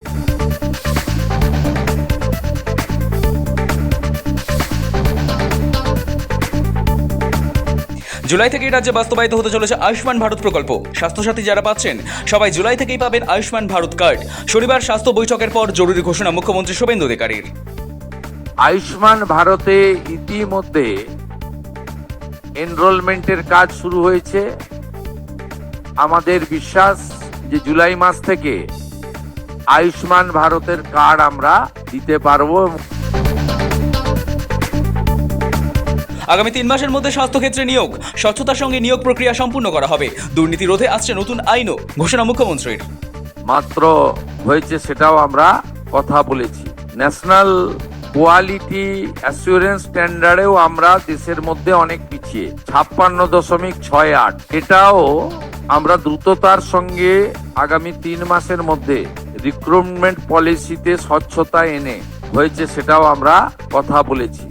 জুলাই থেকেই রাজ্যে বাস্তবায়িত হতে চলেছে আয়ুষ্মান ভারত প্রকল্প। স্বাস্থ্যসাথী যারা পাচ্ছেন সবাই জুলাই থেকেই পাবেন আয়ুষ্মান ভারত কার্ড। শনিবার স্বাস্থ্য বৈঠকের পর জরুরি ঘোষণা মুখ্যমন্ত্রী শুভেন্দু অধিকারীর। আয়ুষ্মান ভারতে ইতিমধ্যে এনরোলমেন্টের কাজ শুরু হয়েছে। আমাদের বিশ্বাস যে জুলাই মাস থেকে আয়ুষ্মান ভারতের কার্ড আমরা দিতে পারবো। আগামী 3 মাসের মধ্যে স্বাস্থ্যক্ষেত্রে নিয়োগ, স্বচ্ছতার সঙ্গে নিয়োগ প্রক্রিয়া সম্পূর্ণ করা হবে। দুর্নীতি রোধে আসছে নতুন আইনও, ঘোষণা মুখ্যমন্ত্রীর। মাত্র হয়েছে সেটাও আমরা কথা বলেছি। ন্যাশনাল কোয়ালিটি অ্যাসুরেন্স স্ট্যান্ডার্ডেও আমরা দেশের মধ্যে অনেক পিছিয়ে, 56.68। এটাও আমরা দ্রুততার সঙ্গে আগামী 3 মাসের মধ্যে রিক্রুটমেন্ট পলিসিতে স্বচ্ছতা এনে হয়েছে সেটাও আমরা কথা বলেছি।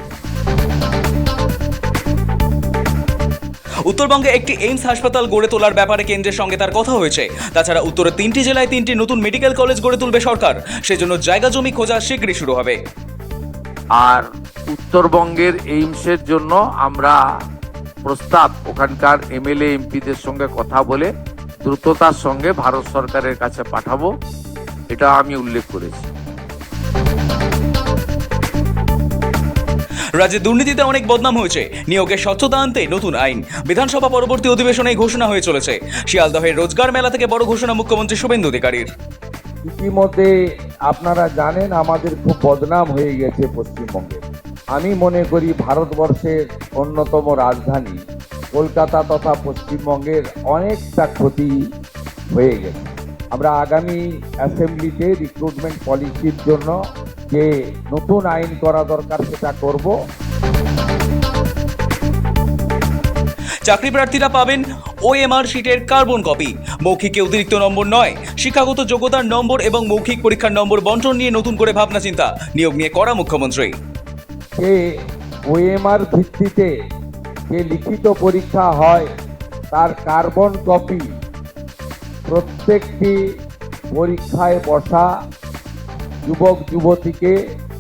উত্তরবঙ্গে একটি এইমস হাসপাতাল গড়ে তোলার ব্যাপারে কেন্দ্রের সঙ্গে তার কথা হয়েছে। তাছাড়া উত্তরের 3টি জেলায় 3টি নতুন মেডিকেল কলেজ গড়ে তুলবে সরকার। সেজন্য জায়গা জমি খোঁজা শীঘ্রই শুরু হবে। আর উত্তরবঙ্গের এইমসের জন্য আমরা প্রস্তাব ওখানকার এমএলএ এমপিদের সঙ্গে কথা বলে দ্রুততার সঙ্গে ভারত সরকারের কাছে পাঠাবো, এটা আমি উল্লেখ করেছি। রাজ্যে দুর্নীতিতে অনেক বদনাম হয়েছে, নিয়োগে স্বচ্ছতা আনতে নতুন আইন। বিধানসভা পরবর্তী অধিবেশনে ঘোষণা হয়ে চলেছে। শিয়ালদহের রোজগার মেলা থেকে বড় ঘোষণা মুখ্যমন্ত্রী শুভেন্দু অধিকারীর। ইতিমধ্যে আপনারা জানেন আমাদের খুব বদনাম হয়ে গেছে পশ্চিমবঙ্গে। আমি মনে করি ভারতবর্ষের অন্যতম রাজধানী কলকাতা তথা পশ্চিমবঙ্গের অনেকটা ক্ষতি হয়ে গেছে। আমরা আগামী অ্যাসেম্বলিতে রিক্রুটমেন্ট পলিসির জন্য যে নতুন আইন করা দরকার সেটা করব। চাকরি প্রার্থীরা পাবেন ওএমআর শিটের কার্বন কপি। মৌখিকে অতিরিক্ত নম্বর নয়, শিক্ষাগত যোগ্যতার নম্বর এবং মৌখিক পরীক্ষার নম্বর বন্টন নিয়ে নতুন করে ভাবনা চিন্তা। নিয়োগ নিয়ে করা মুখ্যমন্ত্রী। যে ওএমআর ভিত্তিতে যে লিখিত পরীক্ষা হয় তার কার্বন কপি প্রত্যেকটি পরীক্ষায় বসা যুবক যুবতীকে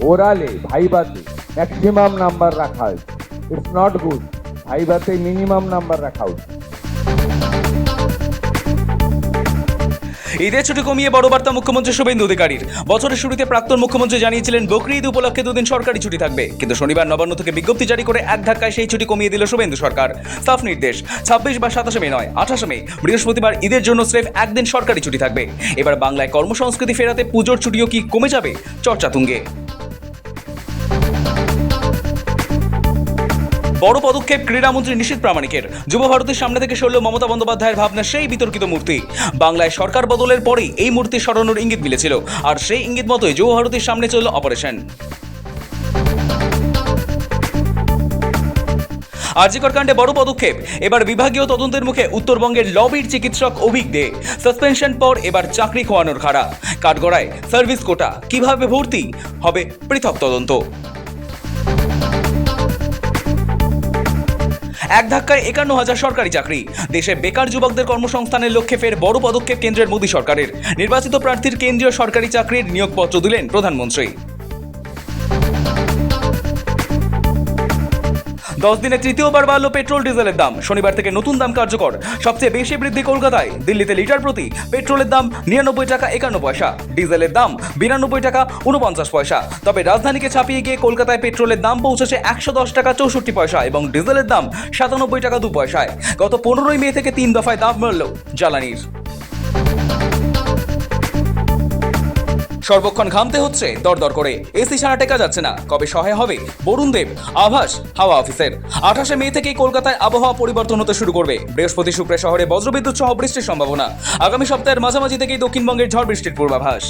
ওরালে ভাইভাতে ম্যাক্সিমাম নাম্বার রাখা হয়েছে। ইটস নট গুড, ভাইভাতে মিনিমাম নাম্বার রাখা উচিত। ঈদের ছুটি কমিয়ে বড় বার্তা মুখ্যমন্ত্রী শুভেন্দু অধিকারীর। বছরের শুরুতে প্রাক্তন মুখ্যমন্ত্রী জানিয়েছিলেন বকরি ঈদ উপলক্ষে 2 দিন সরকারি ছুটি থাকবে, কিন্তু শনিবার নবান্ন থেকে বিজ্ঞপ্তি জারি করে এক ধাক্কায় সেই ছুটি কমিয়ে দিল শুভেন্দু সরকার। সাফ নির্দেশ, 26 বা 27 মে নয়, 28 মে বৃহস্পতিবার ঈদের জন্য স্রেফ 1 দিন সরকারি ছুটি থাকবে। এবার বাংলায় কর্মসংস্কৃতি ফেরাতে পুজোর ছুটিও কি কমে যাবে? চর্চা তুঙ্গে। বড় পদক্ষেপ ক্রীড়ামন্ত্রী নিশীথ প্রামাণিকের। যুব ভারতের সামনে থেকে সরল মমতা বন্দ্যোপাধ্যায়ের ভাবনা সেই বিতর্কিত মূর্তি। বাংলায় সরকার বদলের পরেই এই মূর্তি সরানোর ইঙ্গিত মিলেছিল, আর সেই ইঙ্গিত মতোই যুব ভারতের সামনে চলল অপারেশন। আরজিকর কাণ্ডে বড় পদক্ষেপ, এবার বিভাগীয় তদন্তের মুখে উত্তরবঙ্গের লবির চিকিৎসক অভিক দে। সাসপেনশন পর এবার চাকরি খোয়ানোর খাড়া। কাঠগড়ায় সার্ভিস কোটা, কিভাবে ভর্তি হবে পৃথক তদন্ত। এক ধাক্কায় 51,000 সরকারি চাকরি। দেশে বেকার যুবকদের কর্মসংস্থানের লক্ষ্যে ফের বড় পদক্ষেপ কেন্দ্রের মোদী সরকারের। নির্বাচিত প্রার্থীর কেন্দ্রীয় সরকারি চাকরির নিয়োগপত্র দিলেন প্রধানমন্ত্রী। 10 দিনে তৃতীয়বার বাড়ল পেট্রোল ডিজেলের দাম। শনিবার থেকে নতুন দাম কার্যকর। সবচেয়ে বেশি বৃদ্ধি কলকাতায়। দিল্লিতে লিটার প্রতি পেট্রোলের দাম 99 টাকা 51 পয়সা, ডিজেলের দাম 92 টাকা 49 পয়সা। তবে রাজধানীকে ছাপিয়ে গিয়ে কলকাতায় পেট্রোলের দাম পৌঁছেছে 110 টাকা 64 পয়সা এবং ডিজেলের দাম 97 টাকা 2 পয়সায়। গত 15 মে থেকে 3 দফায় দাম বাড়ল জ্বালানির। সর্বক্ষণ ঘামতে হচ্ছে দরদর করে, এসি ছাড়া টেকা যাচ্ছে না। কবে সহায় হবে বরুণ দেব? আভাস হাওয়া অফিসের। 28 মে থেকেই কলকাতায় আবহাওয়া পরিবর্তন হতে শুরু করবে। বৃহস্পতি শুক্রে শহরে বজ্রবিদ্যুৎ সহ বৃষ্টির সম্ভাবনা। আগামী সপ্তাহের মাঝামাঝি থেকেই দক্ষিণবঙ্গের ঝড় বৃষ্টির পূর্বাভাস।